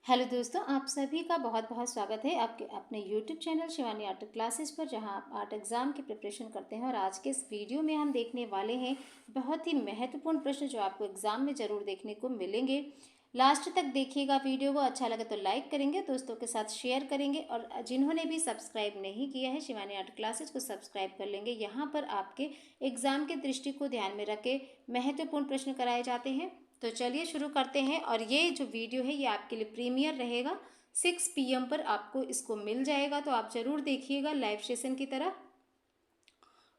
Hello दोस्तों, आप सभी का बहुत बहुत स्वागत है आपके अपने YouTube channel Shivani art classes पर, जहां आप आर्ट एग्ज़ाम की प्रिपरेशन करते हैं। और आज के इस वीडियो में हम देखने वाले हैं बहुत ही महत्वपूर्ण प्रश्न जो आपको एग्ज़ाम में ज़रूर देखने को मिलेंगे। लास्ट तक देखिएगा वीडियो को। अच्छा लगे तो लाइक करेंगे, दोस्तों के साथ शेयर करेंगे, और जिन्होंने भी सब्सक्राइब नहीं किया है शिवानी आर्ट क्लासेस को सब्सक्राइब कर लेंगे। यहाँ पर आपके एग्ज़ाम के दृष्टि को ध्यान में रख के महत्वपूर्ण प्रश्न कराए जाते हैं। तो चलिए शुरू करते हैं। और ये जो वीडियो है ये आपके लिए प्रीमियर रहेगा, 6 PM पर आपको इसको मिल जाएगा, तो आप ज़रूर देखिएगा लाइव सेशन की तरह।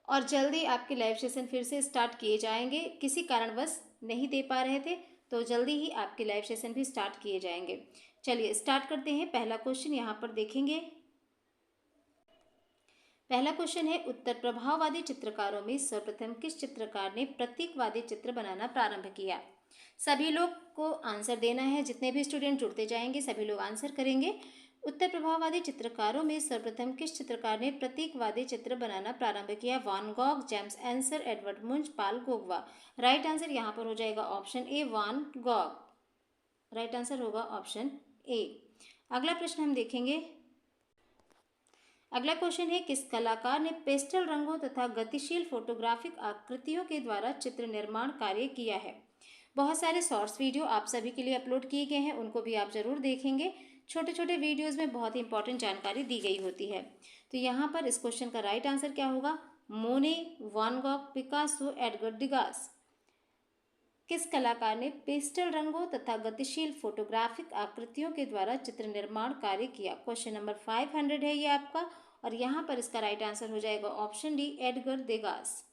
और जल्दी आपके लाइव सेशन फिर से स्टार्ट किए जाएंगे। किसी कारणवश नहीं दे पा रहे थे तो जल्दी ही आपके लाइव सेशन भी स्टार्ट किए जाएंगे। चलिए स्टार्ट करते हैं। पहला क्वेश्चन यहाँ पर देखेंगे। पहला क्वेश्चन है, उत्तर प्रभाववादी चित्रकारों में सर्वप्रथम किस चित्रकार ने प्रतीकवादी चित्र बनाना प्रारंभ किया? सभी लोग को आंसर देना है। जितने भी स्टूडेंट जुड़ते जाएंगे सभी लोग आंसर करेंगे। उत्तर प्रभाववादी चित्रकारों में सर्वप्रथम किस चित्रकार ने प्रतीकवादी चित्र बनाना प्रारंभ किया? वान गॉग, जेम्स एंसर, एडवर्ड मुंच, पाल गोगवा। राइट आंसर यहाँ पर हो जाएगा option A, one Gogh. Right answer होगा ऑप्शन ए। अगला प्रश्न हम देखेंगे। अगला क्वेश्चन है, किस कलाकार ने पेस्टल रंगों तथा गतिशील फोटोग्राफिक आकृतियों के द्वारा चित्र निर्माण कार्य किया है? बहुत सारे शॉर्ट्स वीडियो आप सभी के लिए अपलोड किए गए हैं, उनको भी आप ज़रूर देखेंगे। छोटे छोटे वीडियोस में बहुत ही इंपॉर्टेंट जानकारी दी गई होती है। तो यहाँ पर इस क्वेश्चन का राइट आंसर क्या होगा? मोने, वान गॉग, पिकासो, एडगर डिगास। किस कलाकार ने पेस्टल रंगों तथा गतिशील फोटोग्राफिक आकृतियों के द्वारा चित्र निर्माण कार्य किया? क्वेश्चन नंबर 500 है ये आपका, और यहाँ पर इसका राइट आंसर हो जाएगा ऑप्शन डी, एडगर देगास।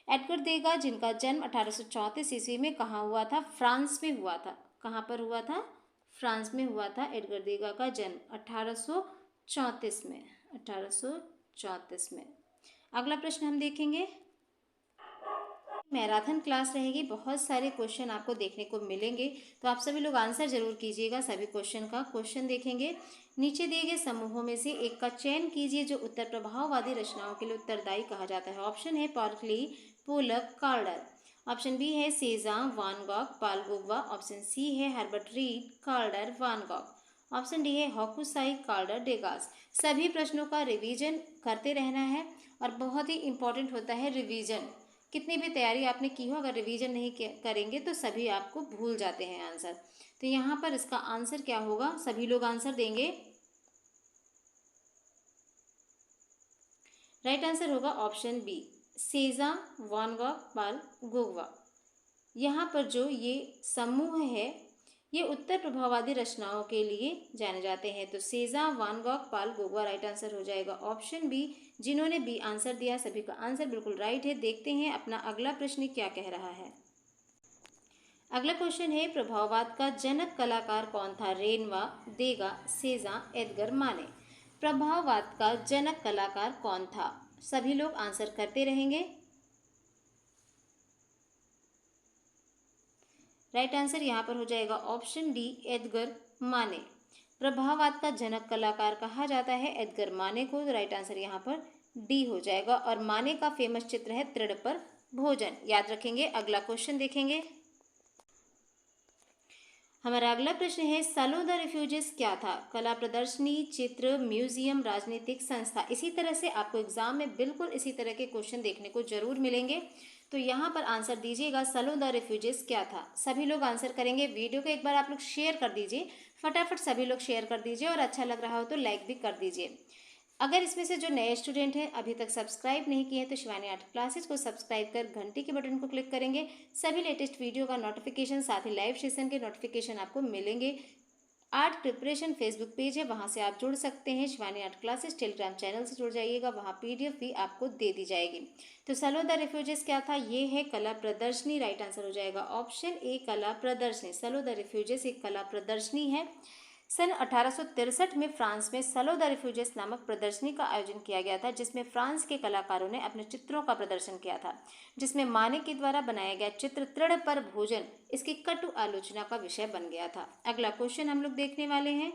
एडगर देगा, जिनका जन्म 1834 ईस्वी में कहाँ हुआ था? फ्रांस में हुआ था। कहाँ पर हुआ था? फ्रांस में हुआ था एडगर देगा का जन्म 1834 में। 1834 में। अगला प्रश्न हम देखेंगे। मैराथन क्लास रहेगी, बहुत सारे क्वेश्चन आपको देखने को मिलेंगे, तो आप सभी लोग आंसर जरूर कीजिएगा सभी क्वेश्चन का। क्वेश्चन देखेंगे। नीचे दिए गए समूहों में से एक का चयन कीजिए जो उत्तर प्रभाववादी रचनाओं के लिए उत्तरदायी कहा जाता है। ऑप्शन है पार्कली, पोलक, कार्डर। ऑप्शन बी है सेजां, वान गॉग, पाल गोगवा। ऑप्शन सी है हर्बर्ट रीड, कार्डर, वान गॉग। ऑप्शन डी है होकुसाई, कार्डर, डेगास। सभी प्रश्नों का रिवीजन करते रहना है, और बहुत ही इंपॉर्टेंट होता है रिवीजन। कितनी भी तैयारी आपने की हो, अगर रिवीजन नहीं करेंगे तो सभी आपको भूल जाते हैं आंसर। तो यहाँ पर इसका आंसर क्या होगा? सभी लोग आंसर देंगे। राइट आंसर होगा ऑप्शन बी, सेजां, वान गॉग, पाल गोगवा। यहाँ पर जो ये समूह है ये उत्तर प्रभाववादी रचनाओं के लिए जाने जाते हैं। तो सेजां, वान गॉग, पाल गोगवा। राइट आंसर हो जाएगा ऑप्शन बी। जिन्होंने बी आंसर दिया सभी का आंसर बिल्कुल राइट है। देखते हैं अपना अगला प्रश्न क्या कह रहा है। अगला क्वेश्चन है, प्रभाववाद का जनक कलाकार कौन था? रेनवा, देगा, सेजां, एडगर माने। प्रभाववाद का जनक कलाकार कौन था? सभी लोग आंसर करते रहेंगे। राइट आंसर यहाँ पर हो जाएगा ऑप्शन डी, एडगर माने। प्रभाववाद का जनक कलाकार कहा जाता है एडगर माने को। तो राइट आंसर यहाँ पर डी हो जाएगा। और माने का फेमस चित्र है तृण पर भोजन, याद रखेंगे। अगला क्वेश्चन देखेंगे। हमारा अगला प्रश्न है, सालो द रिफ्यूजीज क्या था? कला प्रदर्शनी, चित्र, म्यूजियम, राजनीतिक संस्था। इसी तरह से आपको एग्जाम में बिल्कुल इसी तरह के क्वेश्चन देखने को जरूर मिलेंगे। तो यहाँ पर आंसर दीजिएगा, सालो द रिफ्यूजीज क्या था? सभी लोग आंसर करेंगे। वीडियो को एक बार आप लोग शेयर कर दीजिए, फटाफट सभी लोग शेयर कर दीजिए, और अच्छा लग रहा हो तो लाइक भी कर दीजिए। अगर इसमें से जो नए स्टूडेंट हैं अभी तक सब्सक्राइब नहीं किए हैं तो शिवानी आर्ट क्लासेस को सब्सक्राइब कर घंटी के बटन को क्लिक करेंगे। सभी लेटेस्ट वीडियो का नोटिफिकेशन, साथ ही लाइव सेशन के नोटिफिकेशन आपको मिलेंगे। आर्ट प्रिपरेशन फेसबुक पेज है, वहां से आप जुड़ सकते हैं। Shivani art classes Telegram channel से जुड़ जाइएगा, वहां PDF भी आपको दे दी जाएगी। तो सालो द रिफ्यूजीज क्या था? ये है कला प्रदर्शनी। राइट आंसर हो जाएगा ऑप्शन ए, कला प्रदर्शनी। सालो द रिफ्यूजीज एक कला प्रदर्शनी है। सन 1863 में फ्रांस में सालो द रिफ्यूजीज नामक प्रदर्शनी का आयोजन किया गया था, जिसमें फ्रांस के कलाकारों ने अपने चित्रों का प्रदर्शन किया था, जिसमें माने के द्वारा बनाया गया चित्र तृण पर भोजन इसकी कटु आलोचना का विषय बन गया था। अगला क्वेश्चन हम लोग देखने वाले हैं।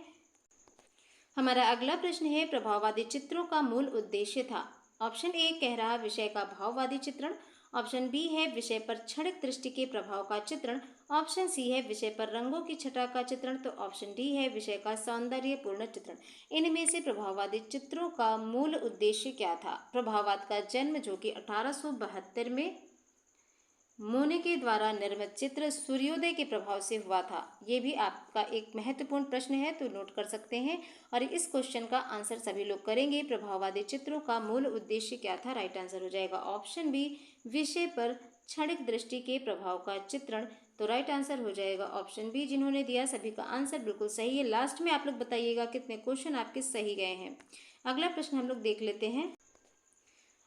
हमारा अगला प्रश्न है, प्रभाववादी चित्रों का मूल उद्देश्य था। ऑप्शन ए, कह रहा विषय का भाववादी चित्रण। ऑप्शन बी है विषय पर क्षणिक दृष्टि के प्रभाव का चित्रण, ऑप्शन सी है विषय पर रंगों की छटा का चित्रण, तो ऑप्शन डी है विषय का सौंदर्यपूर्ण चित्रण। इनमें से प्रभाववादी चित्रों का मूल उद्देश्य क्या था? प्रभाववाद का जन्म जो कि 1872 में मोने के द्वारा निर्मित चित्र सूर्योदय के प्रभाव से हुआ था। ये भी आपका एक महत्वपूर्ण प्रश्न है, तो नोट कर सकते हैं। और इस क्वेश्चन का आंसर सभी लोग करेंगे। प्रभाववादी चित्रों का मूल उद्देश्य क्या था? राइट आंसर हो जाएगा ऑप्शन बी, विषय पर क्षणिक दृष्टि के प्रभाव का चित्रण। तो राइट आंसर हो जाएगा ऑप्शन बी। जिन्होंने दिया सभी का आंसर बिल्कुल सही है। लास्ट में आप लोग बताइएगा कितने क्वेश्चन आपके सही गए हैं। अगला प्रश्न हम लोग देख लेते हैं।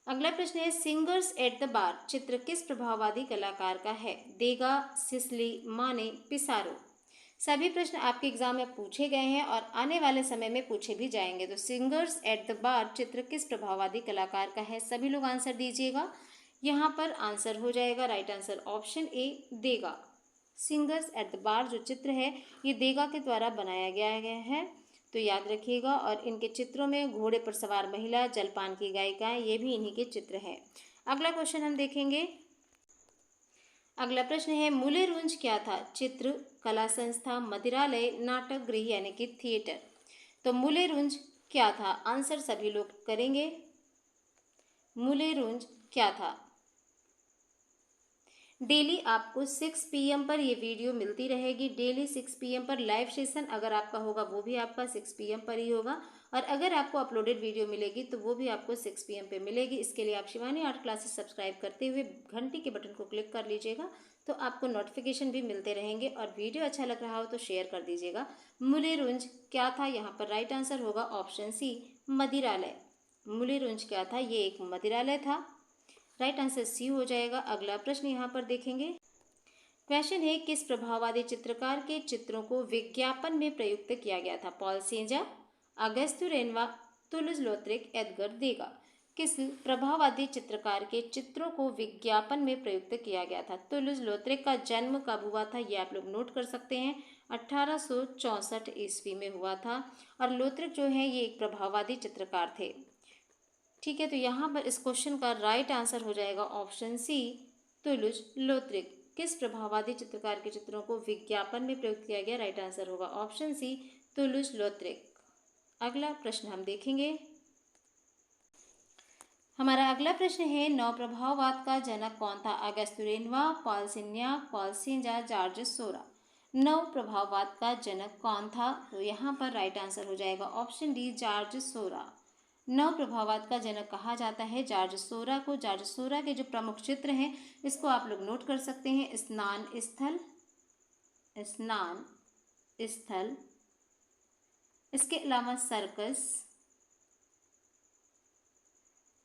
अगला प्रश्न है सिंगर्स एट द बार चित्र किस प्रभाववादी कलाकार का है? देगा, सिसली, माने, पिसारो। सभी प्रश्न आपके एग्जाम में पूछे गए हैं और आने वाले समय में पूछे भी जाएंगे। तो सिंगर्स एट द बार चित्र किस प्रभाववादी कलाकार का है? सभी लोग आंसर दीजिएगा। यहाँ पर आंसर हो जाएगा राइट आंसर ऑप्शन ए, देगा। सिंगर्स एट द बार जो चित्र है ये देगा के द्वारा बनाया गया है, तो याद रखिएगा। और इनके चित्रों में घोड़े पर सवार महिला, जलपान की गायिका, ये भी इन्हीं के चित्र हैं। अगला क्वेश्चन हम देखेंगे। अगला प्रश्न है मूले रुंज क्या था? चित्र, कला संस्था, मदिरालय, नाटक गृह यानी कि थिएटर। तो मूले रुंज क्या था? आंसर सभी लोग करेंगे। मूले रुंज क्या था? डेली आपको 6 PM पर ये वीडियो मिलती रहेगी। डेली 6 PM पर लाइव सेशन अगर आपका होगा वो भी आपका 6 PM पर ही होगा। और अगर आपको अपलोडेड वीडियो मिलेगी तो वो भी आपको 6 PM पे मिलेगी। इसके लिए आप शिवानी आर्ट क्लासेस सब्सक्राइब करते हुए घंटी के बटन को क्लिक कर लीजिएगा, तो आपको नोटिफिकेशन भी मिलते रहेंगे। और वीडियो अच्छा लग रहा हो तो शेयर कर दीजिएगा। मूले रुंज क्या था? यहाँ पर राइट आंसर होगा ऑप्शन सी, मदिरालय। मूले रुंज क्या था? ये एक मदिरालय था। राइट आंसर सी हो जाएगा। अगला प्रश्न यहाँ पर देखेंगे। क्वेश्चन है किस प्रभाववादी चित्रकार के चित्रों को विज्ञापन में प्रयुक्त किया गया था? पॉल सेंजा, अगस्त्य रेनवा, तुलुज लॉत्रेक, एडगर देगा। किस प्रभाववादी चित्रकार के चित्रों को विज्ञापन में प्रयुक्त किया गया था? तुलुज लॉत्रेक का जन्म कब हुआ था? ये आप लोग नोट कर सकते हैं। 1864 ईस्वी में हुआ था। और लॉत्रेक जो है ये एक प्रभाववादी चित्रकार थे। ठीक है, तो यहाँ पर इस क्वेश्चन का राइट आंसर हो जाएगा ऑप्शन सी, तुलुज लॉत्रेक। किस प्रभाववादी चित्रकार के चित्रों को विज्ञापन में प्रयुक्त किया गया? राइट आंसर होगा ऑप्शन सी, तुलुज लॉत्रेक। अगला प्रश्न हम देखेंगे। हमारा अगला प्रश्न है नव प्रभाववाद का जनक कौन था? अगस्त्य रेनवा, पॉल सिन्याक, पॉल सेंजा, जॉर्ज सोरा। नव प्रभाववाद का जनक कौन था? तो यहाँ पर राइट आंसर हो जाएगा ऑप्शन डी, जॉर्ज सोरा। नव प्रभाववाद का जनक कहा जाता है जॉर्ज सोरा को। जॉर्ज सोरा के जो प्रमुख चित्र हैं इसको आप लोग नोट कर सकते हैं। स्नान स्थल, स्नान स्थल, इसके अलावा सर्कस,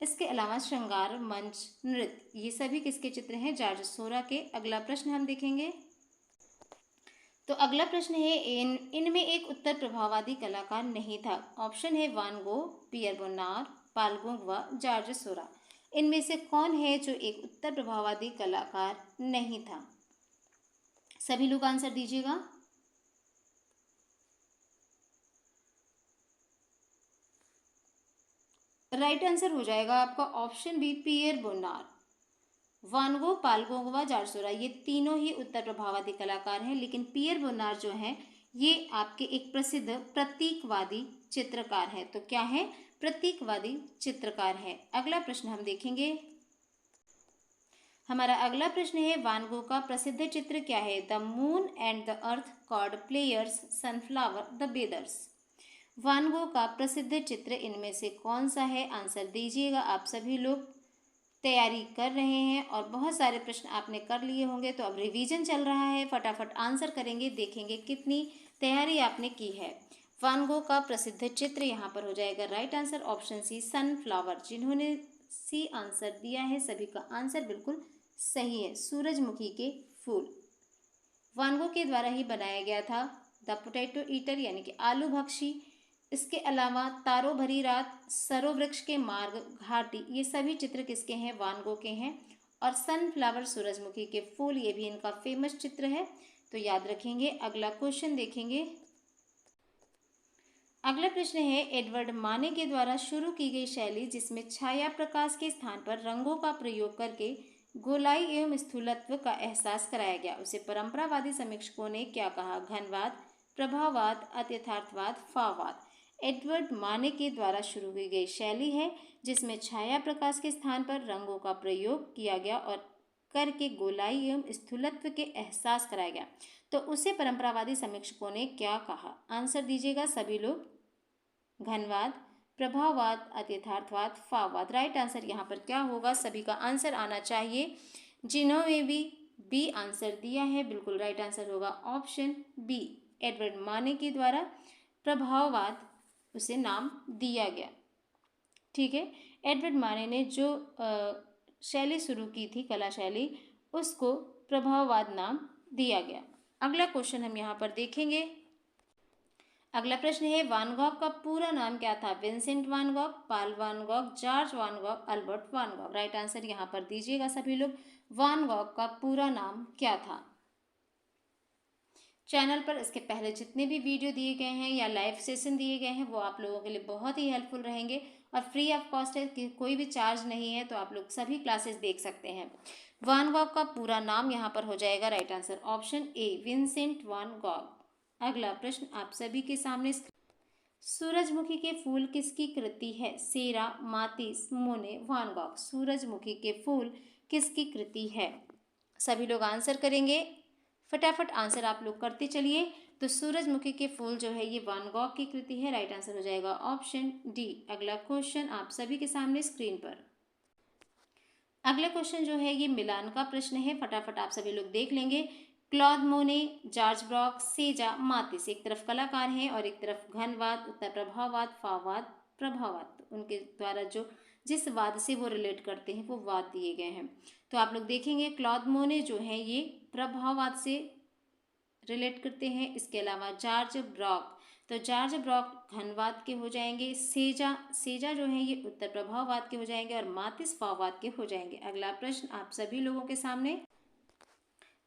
इसके अलावा श्रृंगार मंच, नृत्य, ये सभी किसके चित्र हैं? जॉर्ज सोरा के। अगला प्रश्न हम देखेंगे। तो अगला प्रश्न है इनमें एक उत्तर प्रभाववादी कलाकार नहीं था। ऑप्शन है वान गो, पियर बोनार, पाल गोंगवा, जॉर्ज सोरा। इनमें से कौन है जो एक उत्तर प्रभाववादी कलाकार नहीं था? सभी लोग आंसर दीजिएगा। राइट आंसर हो जाएगा आपका ऑप्शन बी, पियर बोनार। वान गो, पाल गोंगवा, जॉर्ज सोरा ये तीनों ही उत्तर प्रभाववादी कलाकार हैं। लेकिन पियर बोनार जो है ये आपके एक प्रसिद्ध प्रतीकवादी चित्रकार है। तो क्या है? प्रतीकवादी चित्रकार है। अगला प्रश्न हम देखेंगे। हमारा अगला प्रश्न है वान गो का प्रसिद्ध चित्र क्या है? The moon and the earth, card players, sunflower, the bathers. Van Gogh का प्रसिद्ध चित्र इनमें से कौन सा है? आंसर दीजिएगा। आप सभी लोग तैयारी कर रहे हैं और बहुत सारे प्रश्न आपने कर लिए होंगे, तो अब रिवीजन चल रहा है। फटाफट आंसर करेंगे, देखेंगे कितनी तैयारी आपने की है। वान गो का प्रसिद्ध चित्र यहाँ पर हो जाएगा right answer option C, sunflower. जिन्होंने सी आंसर दिया है सभी का आंसर बिल्कुल सही है, सूरजमुखी के फूल। वान गो के द्वारा ही बनाया गया था द पोटैटो ईटर यानी कि आलू भक्षी। इसके अलावा तारों भरी रात, सरोवृक्ष के मार्ग, घाटी, ये सभी चित्र किसके हैं? वान गो के हैं। और सनफ्लावर, सूरजमुखी के फूल, ये भी इनका फेमस चित्र है, तो याद रखेंगे। अगला क्वेश्चन देखेंगे। अगला प्रश्न है एडवर्ड माने के द्वारा शुरू की गई शैली जिसमें छाया प्रकाश के स्थान पर रंगों का प्रयोग करके गोलाई एवं स्थूलत्व का एहसास कराया गया। उसे परंपरावादी समीक्षकों ने क्या कहा? घनवाद, प्रभाववाद, अत्यथार्थवाद, फाववाद। एडवर्ड माने के द्वारा शुरू की गई शैली है जिसमें छाया प्रकाश के स्थान पर रंगों का प्रयोग किया गया और करके गोलाई एवं स्थूलत्व के एहसास कराया गया। तो उसे परंपरावादी समीक्षकों ने क्या कहा? आंसर दीजिएगा सभी लोग। घनवाद, प्रभाववाद, अत्यथार्थवाद, फाववाद। राइट आंसर यहाँ पर क्या होगा? सभी का आंसर आना चाहिए। जिन्होंने भी बी आंसर दिया है बिल्कुल राइट आंसर होगा ऑप्शन बी। एडवर्ड माने के द्वारा प्रभाववाद उसे नाम दिया गया। ठीक है, एडवर्ड माने ने जो शैली शुरू की थी, कला शैली, उसको प्रभाववाद नाम दिया गया। अगला क्वेश्चन हम यहाँ पर देखेंगे। अगला प्रश्न है वान गॉग का पूरा नाम क्या था? विंसेंट वान गॉग, पाल वान गॉग, जॉर्ज वान गॉग, अल्बर्ट वान गॉग। राइट आंसर यहाँ पर दीजिएगा सभी लोग। वान गॉग का पूरा नाम क्या था? चैनल पर इसके पहले जितने भी वीडियो दिए गए हैं या लाइव सेशन दिए गए हैं वो आप लोगों के लिए बहुत ही हेल्पफुल रहेंगे और फ्री ऑफ कॉस्ट है कि कोई भी चार्ज नहीं है, तो आप लोग सभी क्लासेस देख सकते हैं। वान गॉग का पूरा नाम यहाँ पर हो जाएगा right answer option A, Vincent one Gogh. अगला प्रश्न आप सभी के सामने, सूरजमुखी के फूल किसकी कृति है? सेरा, मातिस, मोने, वान गॉग। सूरजमुखी के फूल किसकी कृति है? सभी लोग आंसर करेंगे। फटाफट आंसर आप लोग करते चलिए। तो सूरजमुखी के फूल जो है ये वान गॉग की कृति है। राइट आंसर हो जाएगा ऑप्शन डी। अगला क्वेश्चन आप सभी के सामने स्क्रीन पर। अगला क्वेश्चन जो है ये मिलान का प्रश्न है, फटाफट आप सभी लोग देख लेंगे। क्लॉद मोने, जॉर्ज ब्रॉक, सेजा, मातिस एक तरफ कलाकार हैं और एक तरफ घनवाद, उत्तर प्रभाववाद, फाववाद, प्रभाववाद। उनके द्वारा जो जिस वाद से वो रिलेट करते हैं वो वाद दिए गए हैं। तो आप लोग देखेंगे क्लॉद मोने जो है ये प्रभाववाद से रिलेट करते हैं। इसके अलावा जॉर्ज ब्रॉक, तो जॉर्ज ब्रॉक घनवाद के हो जाएंगे। सेजा जो है ये उत्तर प्रभाववाद के हो जाएंगे और मातिस फाववाद के हो जाएंगे। अगला प्रश्न आप सभी लोगों के सामने,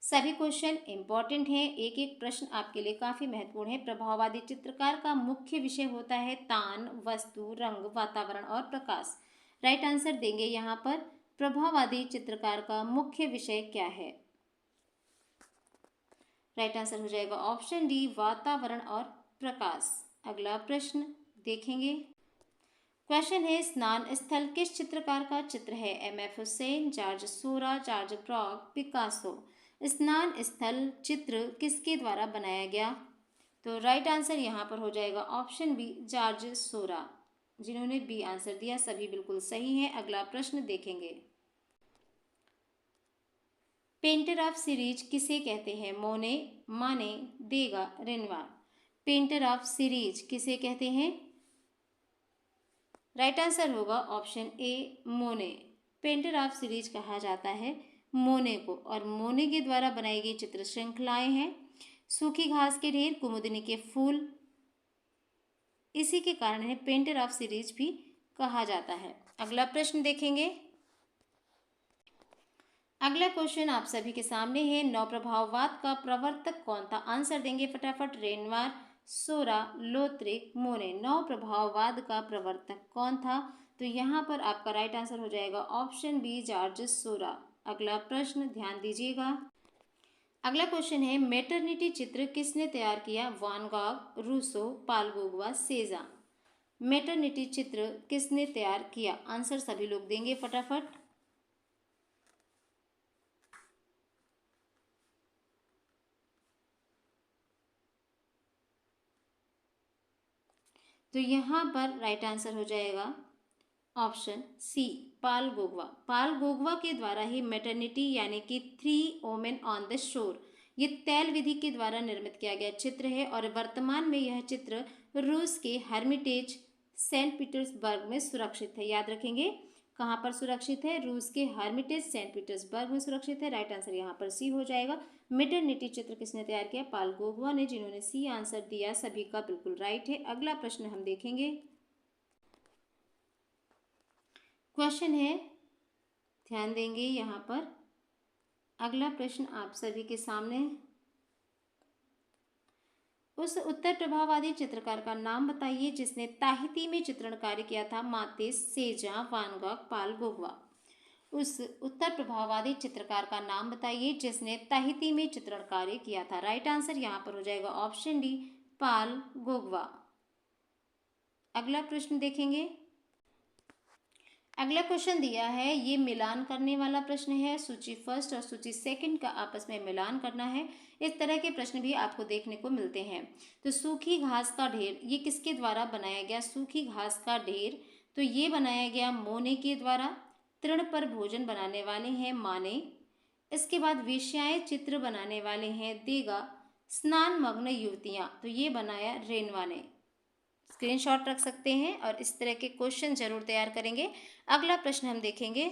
सभी क्वेश्चन इंपॉर्टेंट हैं, एक एक प्रश्न आपके लिए काफी महत्वपूर्ण है। प्रभाववादी चित्रकार का मुख्य विषय होता है तान, वस्तु, रंग, वातावरण और प्रकाश। राइट आंसर देंगे यहाँ पर। प्रभाववादी चित्रकार का मुख्य विषय क्या है? राइट आंसर हो जाएगा ऑप्शन डी, वातावरण और प्रकाश। अगला प्रश्न देखेंगे। क्वेश्चन है स्नान स्थल किस चित्रकार का चित्र है? एम.एफ. हुसैन, जॉर्ज सोरा, जॉर्ज ब्रॉक, पिकासो। स्नान स्थल चित्र किसके द्वारा बनाया गया? तो राइट आंसर यहाँ पर हो जाएगा ऑप्शन बी, जॉर्ज सोरा। जिन्होंने बी आंसर दिया सभी बिल्कुल सही है। अगला प्रश्न देखेंगे। पेंटर ऑफ सीरीज किसे कहते हैं? मोने, माने, देगा, रेनवार। पेंटर ऑफ सीरीज किसे कहते हैं? राइट आंसर होगा ऑप्शन ए, मोने। पेंटर ऑफ सीरीज कहा जाता है मोने को, और मोने के द्वारा बनाई गई चित्र श्रृंखलाएं हैं सूखी घास के ढेर, कुमुदिनी के फूल। इसी के कारण है पेंटर ऑफ सीरीज भी कहा जाता है। अगला प्रश्न देखेंगे। अगला क्वेश्चन आप सभी के सामने है, नवप्रभाववाद का प्रवर्तक कौन था? आंसर देंगे फटाफट। रेनवार, सोरा, लोत्रिक, मोने। नवप्रभाववाद का प्रवर्तक कौन था? तो यहाँ पर आपका राइट आंसर हो जाएगा ऑप्शन बी, जॉर्ज सोरा। अगला प्रश्न ध्यान दीजिएगा। अगला क्वेश्चन है मैटरनिटी चित्र किसने तैयार किया? वान गॉग, रूसो, पाल गोगवा, सेजा। मैटरनिटी चित्र किसने तैयार किया? आंसर सभी लोग देंगे फटाफट। तो यहाँ पर राइट आंसर हो जाएगा ऑप्शन सी, पाल गोगवा। पाल गोगवा के द्वारा ही मैटरनिटी यानी कि 3 वोमेन ऑन द शोर ये तैल विधि के द्वारा निर्मित किया गया चित्र है और वर्तमान में यह चित्र रूस के हर्मिटेज सेंट पीटर्सबर्ग में सुरक्षित है। याद रखेंगे कहाँ पर सुरक्षित है? रूस के हर्मिटेज सेंट पीटर्सबर्ग में सुरक्षित है। राइट आंसर यहाँ पर सी हो जाएगा। मैटरनिटी चित्र किसने तैयार किया? पाल गोगवा ने। जिन्होंने सी आंसर दिया सभी का बिल्कुल राइट है। अगला प्रश्न हम देखेंगे। क्वेश्चन है, ध्यान देंगे यहाँ पर। अगला प्रश्न आप सभी के सामने, उस उत्तर प्रभाववादी चित्रकार का नाम बताइए जिसने ताहिती में चित्रण कार्य किया था? मातिस, सेजा, वान गॉग, पाल गोगवा। उस उत्तर प्रभाववादी चित्रकार का नाम बताइए जिसने ताहिती में चित्रण कार्य किया था। राइट आंसर यहाँ पर हो जाएगा ऑप्शन डी, पाल गोगवा। अगला प्रश्न देखेंगे। अगला क्वेश्चन दिया है, ये मिलान करने वाला प्रश्न है। सूची फर्स्ट और सूची सेकंड का आपस में मिलान करना है। इस तरह के प्रश्न भी आपको देखने को मिलते हैं। तो सूखी घास का ढेर, ये किसके द्वारा बनाया गया? सूखी घास का ढेर तो ये बनाया गया मोने के द्वारा। तृण पर भोजन बनाने वाले हैं माने। इसके बाद वेश्याएं चित्र बनाने वाले हैं देगा। स्नान मग्न युवतियां तो ये बनाया रेनवा ने। स्क्रीनशॉट रख सकते हैं और इस तरह के क्वेश्चन जरूर तैयार करेंगे। अगला प्रश्न हम देखेंगे।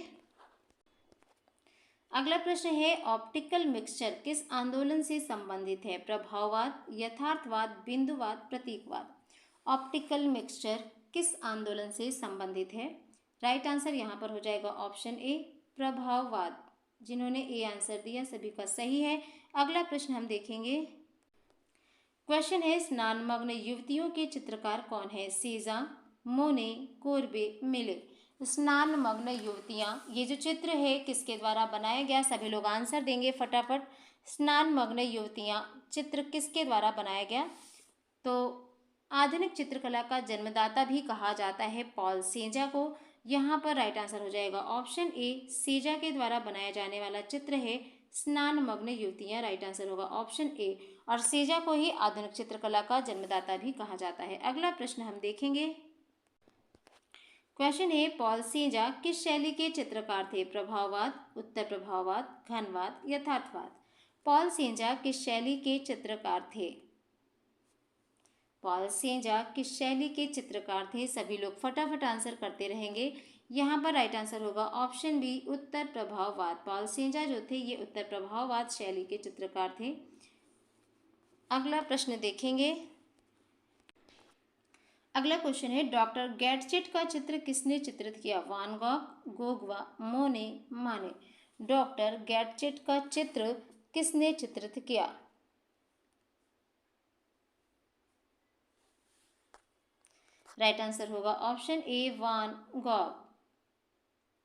अगला प्रश्न है, ऑप्टिकल मिक्सचर किस आंदोलन से संबंधित है? प्रभाववाद, यथार्थवाद, बिंदुवाद, प्रतीकवाद। ऑप्टिकल मिक्सचर किस आंदोलन से संबंधित है? राइट आंसर यहाँ पर हो जाएगा ऑप्शन ए, प्रभाववाद। जिन्होंने ए आंसर दिया सभी का सही है। अगला प्रश्न हम देखेंगे। क्वेश्चन है, स्नानमग्न युवतियों के चित्रकार कौन है? सीजा, मोने, कोरबे, मिले। स्नानमग्न युवतियां, ये जो चित्र है किसके द्वारा बनाया गया? सभी लोग आंसर देंगे फटाफट। स्नानमग्न युवतियां चित्र किसके द्वारा बनाया गया? तो आधुनिक चित्रकला का जन्मदाता भी कहा जाता है पॉल सेजा को। यहाँ पर राइट आंसर हो जाएगा ऑप्शन ए, सेजा के द्वारा बनाया जाने वाला चित्र है स्नानमग्न युवतियां। राइट आंसर होगा ऑप्शन ए, और सेजा को ही आधुनिक चित्रकला का जन्मदाता भी कहा जाता है। अगला प्रश्न हम देखेंगे। क्वेश्चन है, पॉल सेजा किस शैली के चित्रकार थे? प्रभाववाद, उत्तर प्रभाववाद, घनवाद, यथार्थवाद। पॉल सेजा किस शैली के चित्रकार थे? पॉल सेजा किस शैली के चित्रकार थे? सभी लोग फटाफट आंसर करते रहेंगे। यहाँ पर राइट आंसर होगा ऑप्शन बी, उत्तर प्रभाववाद। पॉल सेजा जो थे ये उत्तर प्रभाववाद शैली के चित्रकार थे। अगला प्रश्न देखेंगे। अगला क्वेश्चन है, डॉक्टर गैटचेट का चित्र किसने चित्रित किया? वान गॉग, गोगवा, मोने, माने। डॉक्टर गैटचेट का चित्र किसने चित्रित किया? राइट आंसर होगा option A, one Gogh.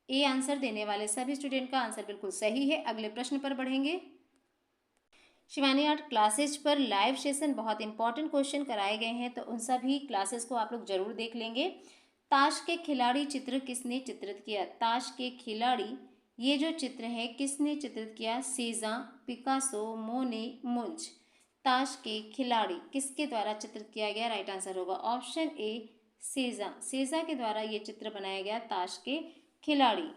A answer देने वाले सभी स्टूडेंट का आंसर बिल्कुल सही है। अगले प्रश्न पर बढ़ेंगे। शिवानी आर्ट क्लासेज पर लाइव सेशन बहुत इंपॉर्टेंट क्वेश्चन कराए गए हैं, तो उन सभी क्लासेस को आप लोग जरूर देख लेंगे। ताश के खिलाड़ी चित्र किसने चित्रित किया? ताश के खिलाड़ी ये जो चित्र है किसने चित्रित किया? सीजा, पिकासो, मोने, मुंच। ताश के खिलाड़ी किसके द्वारा चित्रित किया गया? राइट आंसर होगा ऑप्शन ए, सीजा। सीजा के द्वारा ये चित्र बनाया गया ताश के खिलाड़ी।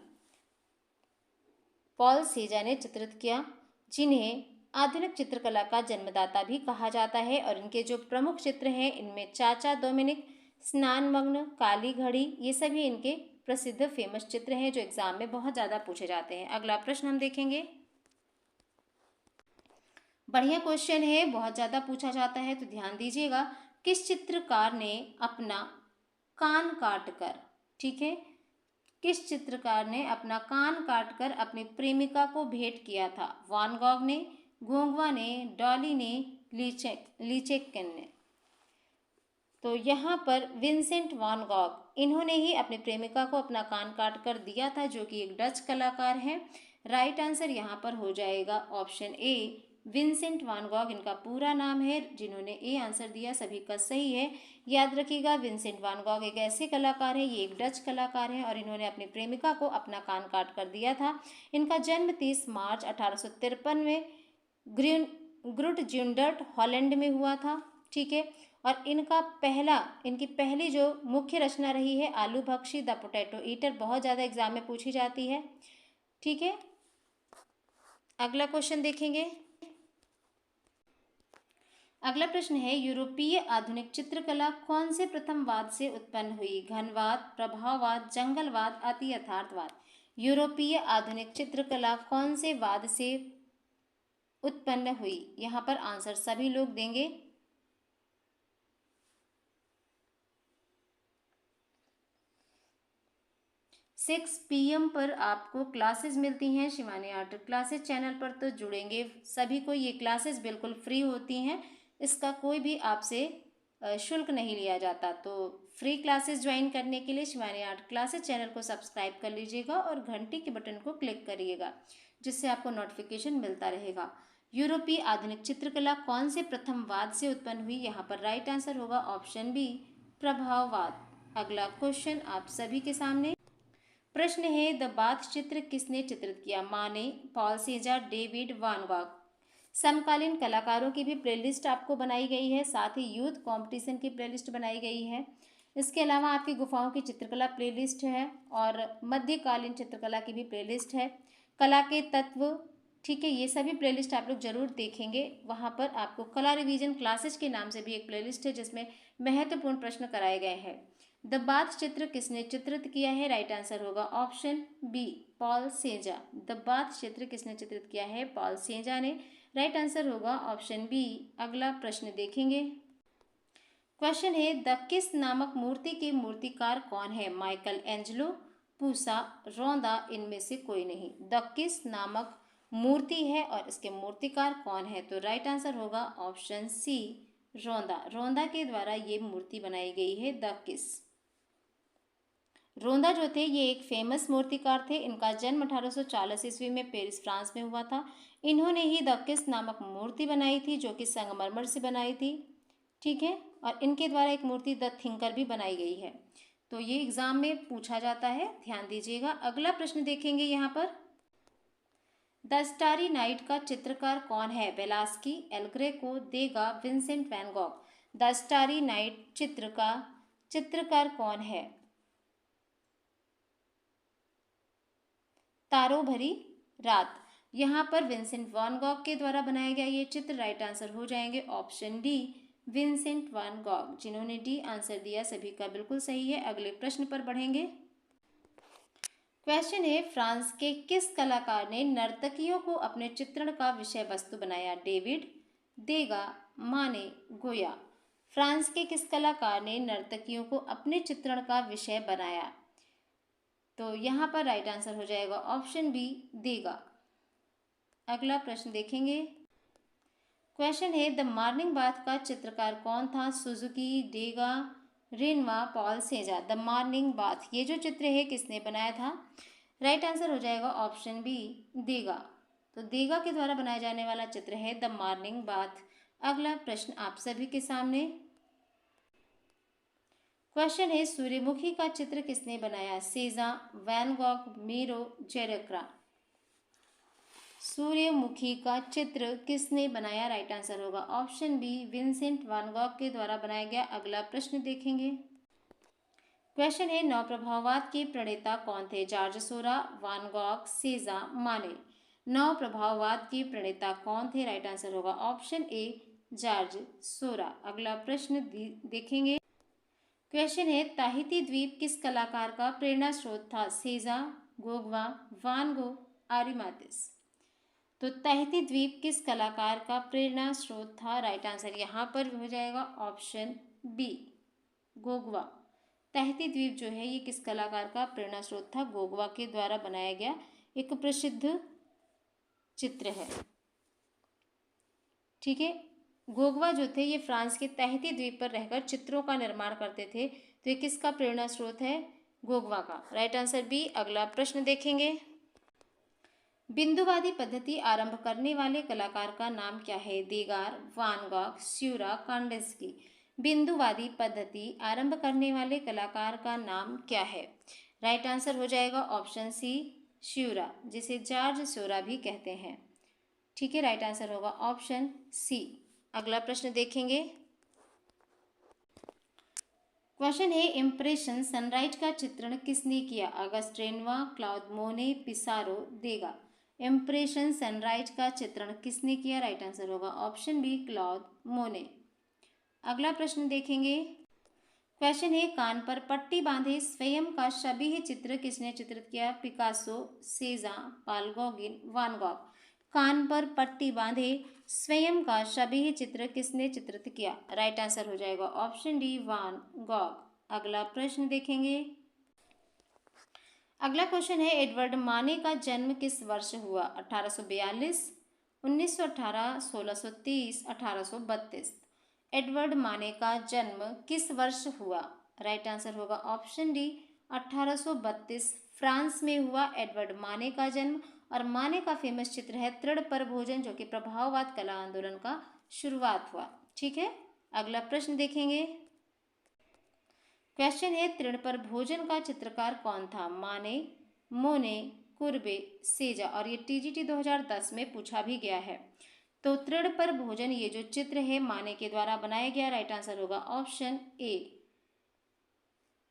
पॉल सेजा ने चित्रित किया, जिन्हें आधुनिक चित्रकला का जन्मदाता भी कहा जाता है। और इनके जो प्रमुख चित्र हैं इनमें चाचा डोमिनिक, स्नानमग्न, काली घड़ी, ये सभी इनके प्रसिद्ध फेमस चित्र हैं जो एग्जाम में बहुत ज़्यादा पूछे जाते हैं। अगला प्रश्न हम देखेंगे। बढ़िया क्वेश्चन है, बहुत ज़्यादा पूछा जाता है, तो ध्यान दीजिएगा। किस चित्रकार ने अपना कान काटकर, ठीक है, किस चित्रकार ने अपना कान काटकर अपनी प्रेमिका को भेंट किया था? वान गॉग ने, गोंगवा ने, डॉली ने, लीचेकन ने। तो यहाँ पर विंसेंट वान गॉग, इन्होंने ही अपनी प्रेमिका को अपना कान काट कर दिया था, जो कि एक डच कलाकार हैं। राइट आंसर यहाँ पर हो जाएगा option A, Vincent one Gogh इनका पूरा नाम है। जिन्होंने ए आंसर दिया सभी का सही है। याद रखिएगा, विंसेंट वान गॉग एक ऐसे कलाकार हैं, ये एक डच कलाकार हैं और इन्होंने अपनी प्रेमिका को अपना कान काट कर दिया था। इनका जन्म 30 मार्च 1853 में ग्रुटजुंडर्ट हॉलैंड में हुआ था, ठीक है। और इनकी पहली जो मुख्य रचना रही है आलू भक्षी, द पोटैटो ईटर, बहुत ज़्यादा एग्जाम में पूछी जाती है, ठीक है। अगला क्वेश्चन देखेंगे। अगला प्रश्न है, यूरोपीय आधुनिक चित्रकला कौन से प्रथम वाद से उत्पन्न हुई? घनवाद, प्रभाववाद, जंगलवाद, अति यथार्थवाद। यूरोपीय आधुनिक चित्रकला कौन से वाद से उत्पन्न हुई? यहाँ पर आंसर सभी लोग देंगे। सिक्स PM पर आपको क्लासेस मिलती हैं शिवानी आर्ट क्लासेस चैनल पर, तो जुड़ेंगे सभी को। ये क्लासेस बिल्कुल फ्री होती हैं, इसका कोई भी आपसे शुल्क नहीं लिया जाता। तो फ्री क्लासेस ज्वाइन करने के लिए शिवानी आर्ट क्लासेस चैनल को सब्सक्राइब कर लीजिएगा और घंटी के बटन को क्लिक करिएगा, जिससे आपको नोटिफिकेशन मिलता रहेगा। यूरोपीय आधुनिक चित्रकला कौन से प्रथम वाद से उत्पन्न हुई? यहाँ पर राइट आंसर होगा ऑप्शन बी, प्रभाववाद। अगला क्वेश्चन आप सभी के सामने प्रश्न है, द बाथ चित्र किसने चित्रित किया? माने, पॉल सेजा, डेविड वान गॉग। समकालीन कलाकारों की भी प्लेलिस्ट आपको बनाई गई है, साथ ही यूथ कंपटीशन की प्लेलिस्ट बनाई गई है। इसके अलावा आपकी गुफाओं की चित्रकला प्लेलिस्ट है और मध्यकालीन चित्रकला की भी प्लेलिस्ट है। कला के तत्व, ठीक है, ये सभी प्लेलिस्ट आप लोग जरूर देखेंगे। वहाँ पर आपको कला रिवीजन क्लासेस के नाम से भी एक प्लेलिस्ट है जिसमें महत्वपूर्ण प्रश्न कराए गए हैं। द बाथ चित्र किसने चित्रित किया है? राइट आंसर होगा option B, Paul Cezanne. The bath चित्र किसने चित्रित किया है? पॉल सेजा ने। राइट आंसर होगा ऑप्शन बी। अगला प्रश्न देखेंगे। क्वेश्चन है, द किस नामक मूर्ति के मूर्तिकार कौन है? माइकल एंजेलो, पूसा, रौंदा, इनमें से कोई नहीं। द किस नामक मूर्ति है और इसके मूर्तिकार कौन है? तो राइट आंसर होगा ऑप्शन सी, रौंदा। रौंदा के द्वारा ये मूर्ति बनाई गई है, द किस। रोंदा जो थे ये एक फेमस मूर्तिकार थे। इनका जन्म 1840 ईस्वी में पेरिस, फ्रांस में हुआ था। इन्होंने ही द किस नामक मूर्ति बनाई थी, जो कि संगमरमर से बनाई थी, ठीक है। और इनके द्वारा एक मूर्ति द थिंकर भी बनाई गई है। तो ये एग्जाम में पूछा जाता है, ध्यान दीजिएगा। अगला प्रश्न देखेंगे यहाँ पर, द स्टारी नाइट का चित्रकार कौन है? Velasquez, El Greco, Degas, Vincent van Gogh. The Starry Night चित्र का चित्रकार कौन है? तारों भरी रात। यहाँ पर विंसेंट वैन गॉग के द्वारा बनाया गया ये चित्र। राइट आंसर हो जाएंगे option D, Vincent van Gogh. जिन्होंने डी आंसर दिया सभी का बिल्कुल सही है। अगले प्रश्न पर बढ़ेंगे। क्वेश्चन है, फ्रांस के किस कलाकार ने नर्तकियों को अपने चित्रण का विषय वस्तु बनाया? डेविड, देगा, माने, गोया। फ्रांस के किस कलाकार ने नर्तकियों को अपने चित्रण का विषय बनाया? तो यहाँ पर राइट आंसर हो जाएगा ऑप्शन बी, देगा। अगला प्रश्न देखेंगे। क्वेश्चन है, द मॉर्निंग बाथ का चित्रकार कौन था? Suzuki, Degas, Renoir, Paul Cezanne. The morning bath, ये जो चित्र है किसने बनाया था? राइट आंसर हो जाएगा ऑप्शन बी, देगा। तो देगा के द्वारा बनाया जाने वाला चित्र है द मॉर्निंग बाथ। अगला प्रश्न आप सभी के सामने। क्वेश्चन है, सूर्यमुखी का चित्र किसने बनाया? सेजा, वैन गॉग, मीरो, जेरेक्रा। सूर्यमुखी का चित्र किसने बनाया? राइट आंसर होगा option B, Vincent van Gogh के द्वारा बनाया गया। अगला प्रश्न देखेंगे। क्वेश्चन है, नवप्रभाववाद के प्रणेता कौन थे? जॉर्ज सोरा, वैन गॉग, सेजा, माने। नवप्रभाववाद के प्रणेता कौन थे? राइट आंसर होगा ऑप्शन ए, जॉर्ज सोरा। अगला प्रश्न देखेंगे। क्वेश्चन है, ताहिती द्वीप किस कलाकार का प्रेरणा स्रोत था? सेजा, गोगवा, वान गो, आरिमातिस। तो ताहिती द्वीप किस कलाकार का प्रेरणा स्रोत था? राइट आंसर यहाँ पर हो जाएगा ऑप्शन बी, गोगवा। ताहिती द्वीप जो है ये किस कलाकार का प्रेरणा स्रोत था? गोगवा के द्वारा बनाया गया एक प्रसिद्ध चित्र है, ठीक है। गोगवा जो थे ये फ्रांस के ताहिती द्वीप पर रहकर चित्रों का निर्माण करते थे। तो ये किसका प्रेरणा स्रोत है? गोगवा का। Right answer B. अगला प्रश्न देखेंगे। बिंदुवादी पद्धति आरंभ करने वाले कलाकार का नाम क्या है? देगार, वान गॉग, स्यूरा, कांडेस्की। बिंदुवादी पद्धति आरंभ करने वाले कलाकार का नाम क्या है? राइट आंसर हो जाएगा ऑप्शन सी, स्यूरा, जिसे जॉर्ज स्यूरा भी कहते हैं, ठीक है। राइट आंसर होगा ऑप्शन सी। अगला प्रश्न देखेंगे। क्वेश्चन है, इम्प्रेशन सनराइज का चित्रण किसने किया? अगस्ट रेनवा, क्लॉद मोने, पिसारो, देगा। इम्प्रेशन सनराइज का चित्रण किसने किया? राइट आंसर होगा ऑप्शन बी, क्लॉद मोने। अगला प्रश्न देखेंगे। क्वेश्चन है, कान पर पट्टी बांधे स्वयं का शबीह चित्र किसने चित्रित किया? पिकासो, सेजा, पाल गॉगिन, वान गॉग। कान पर पट्टी बांधे स्वयं का शबीह चित्र किसने चित्रित किया? राइट आंसर हो जाएगा ऑप्शन डी, वान गॉग। अगला प्रश्न देखेंगे। अगला क्वेश्चन है, एडवर्ड माने का जन्म किस वर्ष हुआ? 1842, 1918, 1630, 1832। एडवर्ड माने का जन्म किस वर्ष हुआ? राइट आंसर होगा ऑप्शन डी 1832 फ्रांस में हुआ एडवर्ड माने का जन्म। और माने का फेमस चित्र है तृण पर भोजन, जो कि प्रभाववाद कला आंदोलन का शुरुआत हुआ। ठीक है, अगला प्रश्न देखेंगे। क्वेश्चन है तृण पर भोजन का चित्रकार कौन था? माने, मोने, कुर्बे, सेजा। और ये टीजीटी 2010 में पूछा भी गया है। तो तृण पर भोजन ये जो चित्र है माने के द्वारा बनाया गया। राइट आंसर होगा ऑप्शन ए।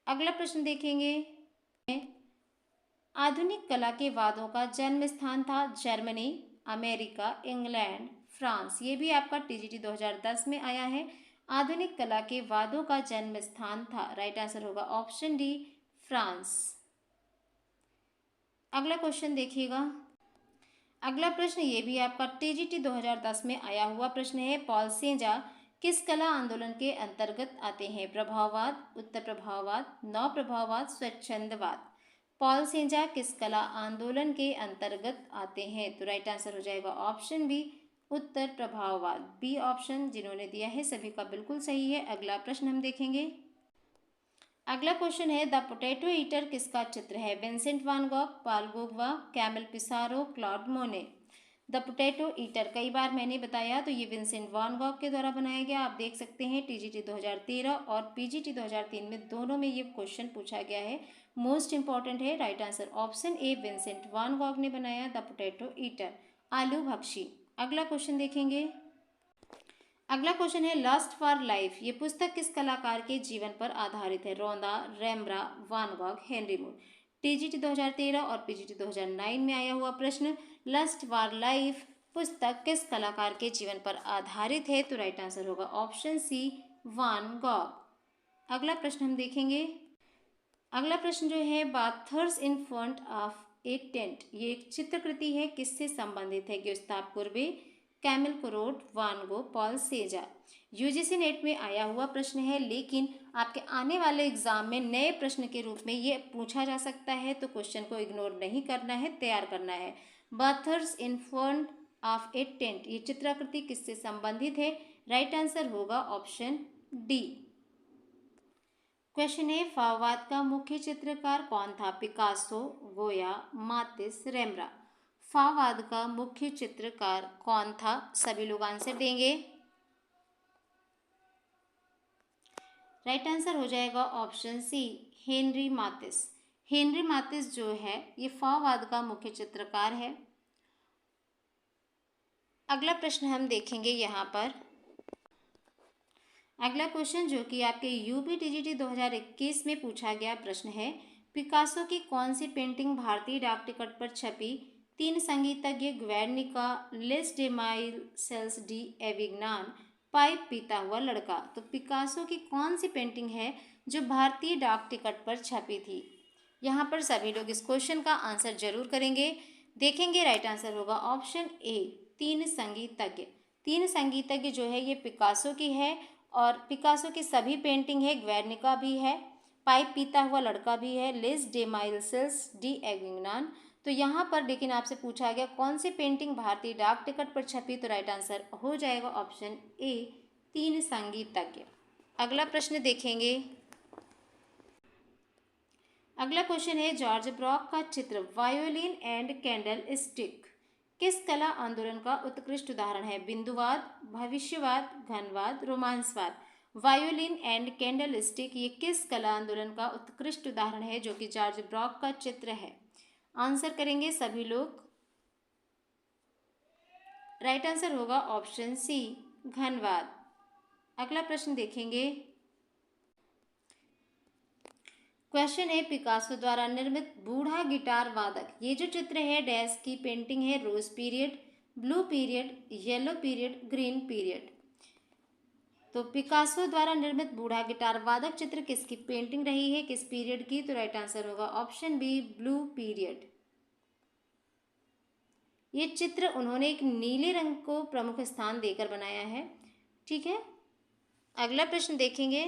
अगला प्रश्न देखेंगे। आधुनिक कला के वादों का जन्म स्थान था जर्मनी, अमेरिका, इंग्लैंड, फ्रांस। ये भी आपका टीजीटी 2010 में आया है। आधुनिक कला के वादों का जन्म स्थान था। राइट आंसर होगा ऑप्शन डी फ्रांस। अगला क्वेश्चन देखिएगा। अगला प्रश्न ये भी आपका टीजीटी 2010 में आया हुआ प्रश्न है। पॉल सेजा किस कला आंदोलन के अंतर्गत आते हैं? प्रभाववाद, उत्तर प्रभाववाद, नव प्रभाववाद, स्वच्छंदवाद। पॉल सेजा किस कला आंदोलन के अंतर्गत आते हैं? तो राइट आंसर हो जाएगा ऑप्शन बी उत्तर प्रभाववाद। बी ऑप्शन जिन्होंने दिया है सभी का बिल्कुल सही है। अगला प्रश्न हम देखेंगे। अगला क्वेश्चन है द पोटैटो ईटर किसका चित्र है? विंसेंट वान गॉग, पॉल गोगवा, कैमिल पिसारो, क्लॉड मोने। द पोटैटो ईटर कई बार मैंने बताया, तो ये विंसेंट वान गॉग के द्वारा बनाया गया। आप देख सकते हैं टीजीटी 2013 और पीजीटी 2003 में दोनों में ये क्वेश्चन पूछा गया है। मोस्ट इंपॉर्टेंट है। Right answer option A Vincent one Gogh ने बनाया द पोटैटो ईटर, आलू भक्षी। अगला क्वेश्चन देखेंगे। अगला क्वेश्चन है लस्ट फॉर लाइफ ये पुस्तक किस कलाकार के जीवन पर आधारित है? रोंदा, रेम्ब्रा, वान गॉग, हेनरी मूर। टीजीटी 2013 और पीजीटी 2009 में आया हुआ प्रश्न लस्ट फॉर लाइफ पुस्तक किस कलाकार के जीवन पर आधारित है? तो राइट आंसर होगा ऑप्शन सी वान गॉग। अगला प्रश्न हम देखेंगे। अगला प्रश्न जो है bathers in front of a tent ये एक चित्रकृति है, किससे संबंधित है? Gustave Courbet, Camille Corot, Van Gogh, Paul Cezanne. UGC NET में आया हुआ प्रश्न है, लेकिन आपके आने वाले एग्जाम में नए प्रश्न के रूप में ये पूछा जा सकता है, तो क्वेश्चन को इग्नोर नहीं करना है, तैयार करना है। Bathers in front of a tent ये चित्राकृति किससे संबंधित है? राइट आंसर होगा ऑप्शन डी। क्वेश्चन है फाववाद का मुख्य चित्रकार कौन था? पिकासो, गोया, मातिस, रेम्ब्रा। फाववाद का मुख्य चित्रकार कौन था? सभी लोग आंसर देंगे। राइट आंसर हो जाएगा ऑप्शन सी हेनरी मातिस। हेनरी मातिस जो है ये फाववाद का मुख्य चित्रकार है। अगला प्रश्न हम देखेंगे यहाँ पर। अगला क्वेश्चन जो कि आपके यूपी टीजीटी 2021 में पूछा गया प्रश्न है पिकासो की कौन सी पेंटिंग भारतीय डाक टिकट पर छपी? तीन संगीतज्ञ, Guernica, Les Demoiselles d'Avignon, पाइप पीता हुआ लड़का। तो पिकासो की कौन सी पेंटिंग है जो भारतीय डाक टिकट पर छपी थी? यहाँ पर सभी लोग इस क्वेश्चन का आंसर जरूर करेंगे, देखेंगे। राइट आंसर होगा ऑप्शन ए तीन संगीतज्ञ। तीन संगीतज्ञ जो है ये पिकासो की है, और पिकासो की सभी पेंटिंग है। ग्वेर्निका भी है, पाइप पीता हुआ लड़का भी है, लेस डे माइल्स डी एविग्नान। तो यहाँ पर लेकिन आपसे पूछा गया कौन सी पेंटिंग भारतीय डाक टिकट पर छपी? तो राइट आंसर हो जाएगा ऑप्शन ए तीन संगीतज्ञ। अगला प्रश्न देखेंगे। अगला क्वेश्चन है जॉर्ज ब्रॉक का चित्र वायोलिन एंड कैंडल स्टिक किस कला आंदोलन का उत्कृष्ट उदाहरण है? बिंदुवाद, भविष्यवाद, घनवाद, रोमांसवाद। वायोलिन एंड कैंडल स्टिक ये किस कला आंदोलन का उत्कृष्ट उदाहरण है जो कि जॉर्ज ब्रॉक का चित्र है? आंसर करेंगे सभी लोग। राइट आंसर होगा ऑप्शन सी घनवाद। अगला प्रश्न देखेंगे। क्वेश्चन है पिकासो द्वारा निर्मित बूढ़ा गिटार वादक ये जो चित्र है डैश की पेंटिंग है? Rose period, blue period, yellow period, green period. तो पिकासो द्वारा निर्मित बूढ़ा गिटार वादक चित्र किसकी पेंटिंग रही है, किस पीरियड की? तो राइट आंसर होगा ऑप्शन बी ब्लू पीरियड। ये चित्र उन्होंने एक नीले रंग को प्रमुख स्थान देकर बनाया है। ठीक है, अगला प्रश्न देखेंगे।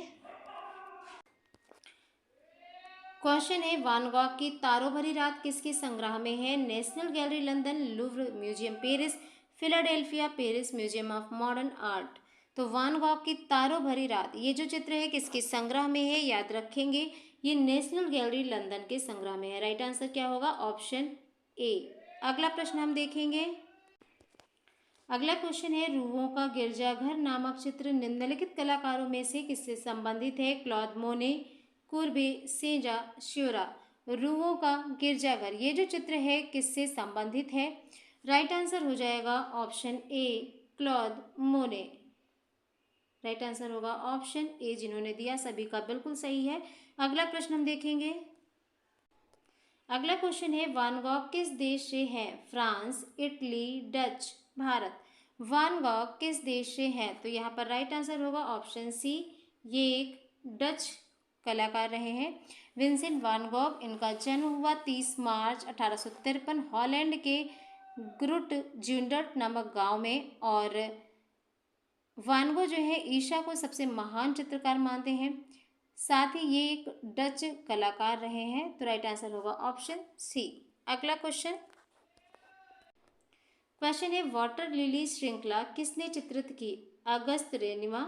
क्वेश्चन है वान गॉग की तारों भरी रात किसके संग्रह में है? National gallery London, Louvre museum Paris, Philadelphia Paris museum of modern art. तो वान गॉग की तारों भरी रात, ये जो चित्र है किसके संग्रह में है, याद रखेंगे ये नेशनल गैलरी लंदन के संग्रह में है। राइट आंसर क्या होगा, ऑप्शन ए। अगला प्रश्न हम देखेंगे। अगला क्वेश्चन है, रूओं का गिरजाघर नामक चित्र निम्नलिखित कलाकारों में से किससे संबंधित है? क्लॉद मोने, कुर्बे, सेजा, श्योरा। रूओं का गिरजाघर, ये जो चित्र है किससे संबंधित है? राइट आंसर हो जाएगा ऑप्शन ए, क्लॉद मोने। राइट आंसर होगा ऑप्शन ए, जिन्होंने दिया सभी का बिल्कुल सही है। अगला प्रश्न हम देखेंगे। अगला क्वेश्चन है, वान गॉग किस देश से है? France, Italy, Dutch, Bharat. Van Gogh किस देश से है? तो यहाँ पर राइट आंसर होगा ऑप्शन सी, ये एक डच कलाकार रहे हैं। विंसेंट वान गॉग, इनका जन्म हुआ 30 मार्च 1853 हॉलैंड के ग्रुट ज्यूंडर्ट नामक गांव में। और वान गॉग जो है ईशा को सबसे महान चित्रकार मानते हैं। साथ ही ये एक डच कलाकार रहे हैं। तो राइट आंसर होगा ऑप्शन सी। अगला क्वेश्चन है, वाटर लिली श्रृंखला किसने चित्रित की? अगस्त रेनिमा,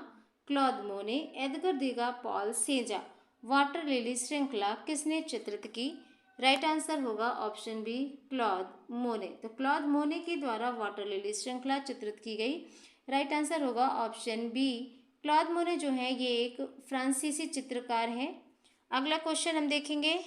क्लॉद मोने, एडगर देगा, पॉल सेजा। वाटर लिली श्रृंखला किसने चित्रित की? राइट आंसर होगा ऑप्शन बी, क्लॉद मोने। तो क्लॉद मोने के द्वारा वाटर लिली श्रृंखला चित्रित की गई। राइट आंसर होगा ऑप्शन बी, क्लॉद मोने जो है ये एक फ्रांसीसी चित्रकार हैं। अगला क्वेश्चन हम देखेंगे।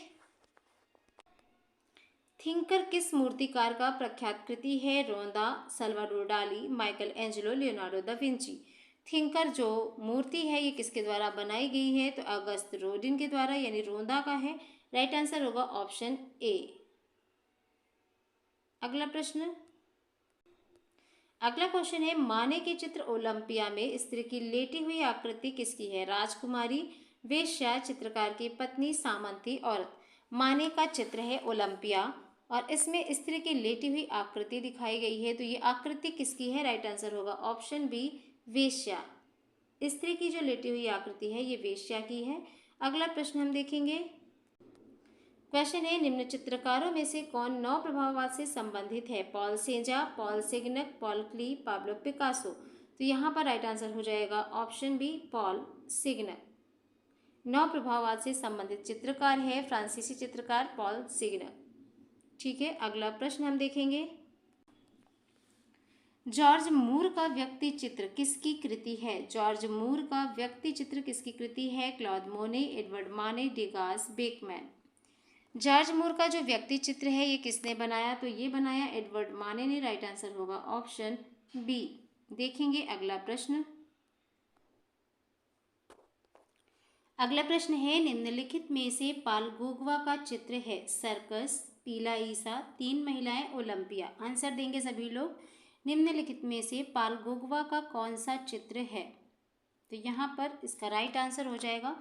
थिंकर किस मूर्तिकार का प्रख्यात कृति है? रोंदा, सल्वाडोर डाली, Michael Angelo, Leonardo da Vinci. Thinker जो मूर्ति है ये किसके द्वारा बनाई गई है? तो अगस्त रोडिन के द्वारा, यानी रोंदा का है। राइट आंसर होगा ऑप्शन ए। अगला क्वेश्चन है, माने के चित्र ओलंपिया में स्त्री की लेटी हुई आकृति किसकी है? राजकुमारी, वेश्या, चित्रकार की पत्नी, सामंती, औरत। माने का चित्र है ओलंपिया और इसमें स्त्री की लेटी हुई आकृति दिखाई गई है। तो ये आकृति किसकी है? राइट आंसर होगा ऑप्शन बी, वेश्या। स्त्री की जो लेटी हुई आकृति है ये वेश्या की है। अगला प्रश्न हम देखेंगे। क्वेश्चन है, निम्न चित्रकारों में से कौन नौ प्रभाववाद से संबंधित है? पॉल सेजा, पॉल सेगनक, पॉल क्ली, पाब्लो पिकासो। तो यहाँ पर राइट आंसर हो जाएगा ऑप्शन बी, पॉल सेगनक। नौ प्रभाववाद से संबंधित चित्रकार है फ्रांसीसी चित्रकार पॉल सेगनक। ठीक है, अगला प्रश्न हम देखेंगे। जॉर्ज मूर का व्यक्ति चित्र किसकी कृति है? जॉर्ज मूर का व्यक्ति चित्र किसकी कृति है? क्लॉद मोने, एडवर्ड माने, डेगास, बेकमैन। जॉर्ज मूर का जो व्यक्ति चित्र है ये किसने बनाया? तो ये बनाया एडवर्ड माने ने। राइट आंसर होगा ऑप्शन बी। देखेंगे अगला प्रश्न। अगला प्रश्न है, निम्नलिखित में से पाल गोगवा का चित्र है? सर्कस, पीला ईसा, तीन महिलाएं, ओलंपिया। आंसर देंगे सभी लोग। निम्नलिखित में से पाल गोगवा का कौन सा चित्र है? तो यहाँ पर इसका राइट आंसर हो जाएगा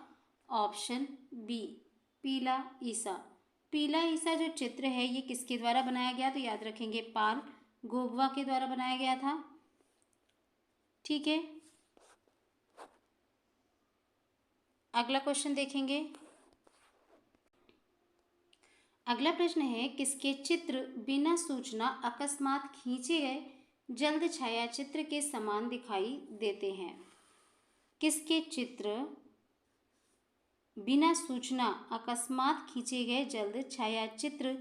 ऑप्शन बी, पीला ईसा। पीला ईसा जो चित्र है ये किसके द्वारा बनाया गया? तो याद रखेंगे पाल गोगवा के द्वारा बनाया गया था। ठीक है, अगला क्वेश्चन देखेंगे। अगला प्रश्न है, किसके चित्र बिना सूचना अकस्मात खींचे गए जल्द छायाचित्र के समान दिखाई देते हैं? किसके चित्र बिना सूचना अकस्मात खींचे गए जल्द छायाचित्र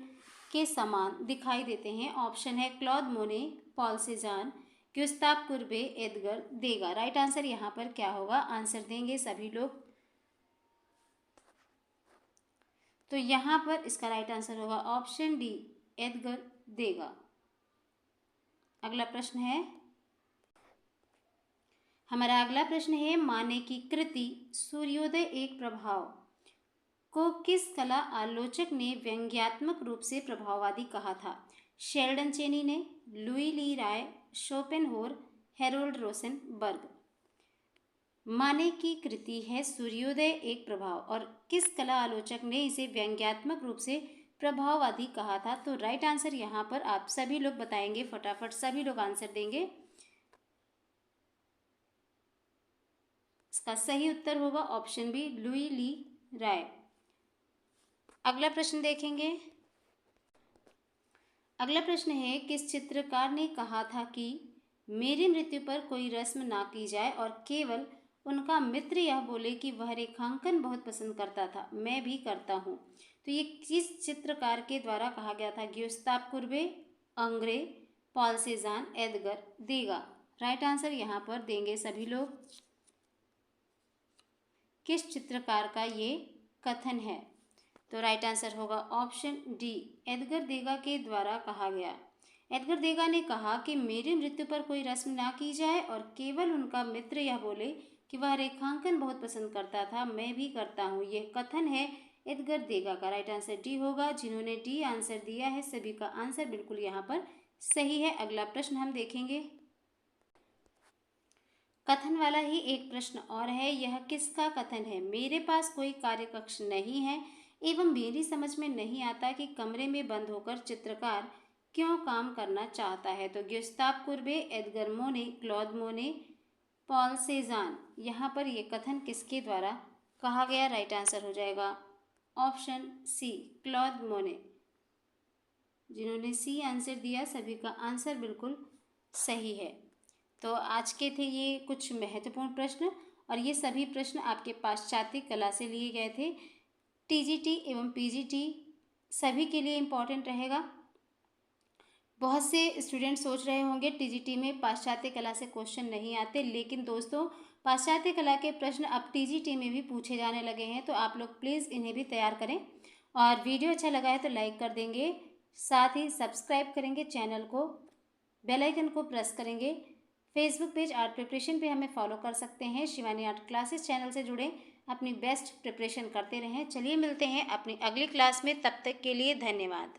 के समान दिखाई देते हैं? ऑप्शन है क्लॉद मोने, पॉल सेजान, गुस्ताव कुर्बे, एडगर देगा। राइट आंसर यहाँ पर क्या होगा? आंसर देंगे सभी लोग। तो यहाँ पर इसका राइट आंसर होगा ऑप्शन डी, एडगर देगा। अगला प्रश्न है, हमारा अगला प्रश्न है, माने की कृति सूर्योदय एक प्रभाव को किस कला आलोचक ने व्यंग्यात्मक रूप से प्रभाववादी कहा था? शेल्डन चेनी ने, लुई ली राय, शोपेनहोर, हेरोल्ड रोसेनबर्ग। माने की कृति है सूर्योदय एक प्रभाव और किस कला आलोचक ने इसे व्यंग्यात्मक रूप से प्रभाववादी कहा था? तो राइट आंसर यहाँ पर आप सभी लोग बताएंगे, फटाफट सभी लोग आंसर देंगे। इसका सही उत्तर होगा ऑप्शन बी, लुई ली राय। अगला प्रश्न देखेंगे। अगला प्रश्न है, किस चित्रकार ने कहा था कि मेरी मृत्यु पर कोई रस्म ना की जाए और केवल उनका मित्र यह बोले कि वह रेखांकन बहुत पसंद करता था, मैं भी करता हूँ। तो ये किस चित्रकार के द्वारा कहा गया था? ग्युस्ताव कुर्बे, अंग्रे, पॉल सेजान, एडगर देगा। राइट आंसर यहाँ पर देंगे सभी लोग। किस चित्रकार का ये कथन है? तो राइट आंसर होगा ऑप्शन डी, एडगर देगा के द्वारा कहा गया। एडगर देगा ने कहा कि मेरी मृत्यु पर कोई रस्म ना की जाए और केवल उनका मित्र यह बोले कि वह रेखांकन बहुत पसंद करता था, मैं भी करता हूँ। यह कथन है एडगर देगा का। राइट आंसर डी होगा। जिन्होंने डी आंसर दिया है सभी का आंसर बिल्कुल यहाँ पर सही है। अगला प्रश्न हम देखेंगे। कथन वाला ही एक प्रश्न और है। यह किसका कथन है? मेरे पास कोई कार्यकक्ष नहीं है एवं मेरी समझ में नहीं आता कि कमरे में बंद होकर चित्रकार क्यों काम करना चाहता है। तो ग्युस्ताव कुर्बे, एडगर मोने, क्लॉद मोने, पॉल सेजान, यहाँ पर ये कथन किसके द्वारा कहा गया? राइट आंसर हो जाएगा ऑप्शन सी, क्लॉद मोने। जिन्होंने सी आंसर दिया सभी का आंसर बिल्कुल सही है। तो आज के थे ये कुछ महत्वपूर्ण प्रश्न और ये सभी प्रश्न आपके पाश्चात्य कला से लिए गए थे। टीजीटी एवं पीजीटी सभी के लिए इम्पॉर्टेंट रहेगा। बहुत से स्टूडेंट सोच रहे होंगे टीजीटी में पाश्चात्य कला से क्वेश्चन नहीं आते, लेकिन दोस्तों पाश्चात्य कला के प्रश्न अब टीजीटी में भी पूछे जाने लगे हैं, तो आप लोग प्लीज़ इन्हें भी तैयार करें। और वीडियो अच्छा लगा है तो लाइक कर देंगे, साथ ही सब्सक्राइब करेंगे चैनल को, बेल आइकन को प्रेस करेंगे। फेसबुक पेज आर्ट प्रिपरेशन पे हमें फॉलो कर सकते हैं। शिवानी आर्ट क्लासेस चैनल से जुड़े, अपनी बेस्ट प्रिपरेशन करते रहें। चलिए मिलते हैं अपनी अगली क्लास में, तब तक के लिए धन्यवाद।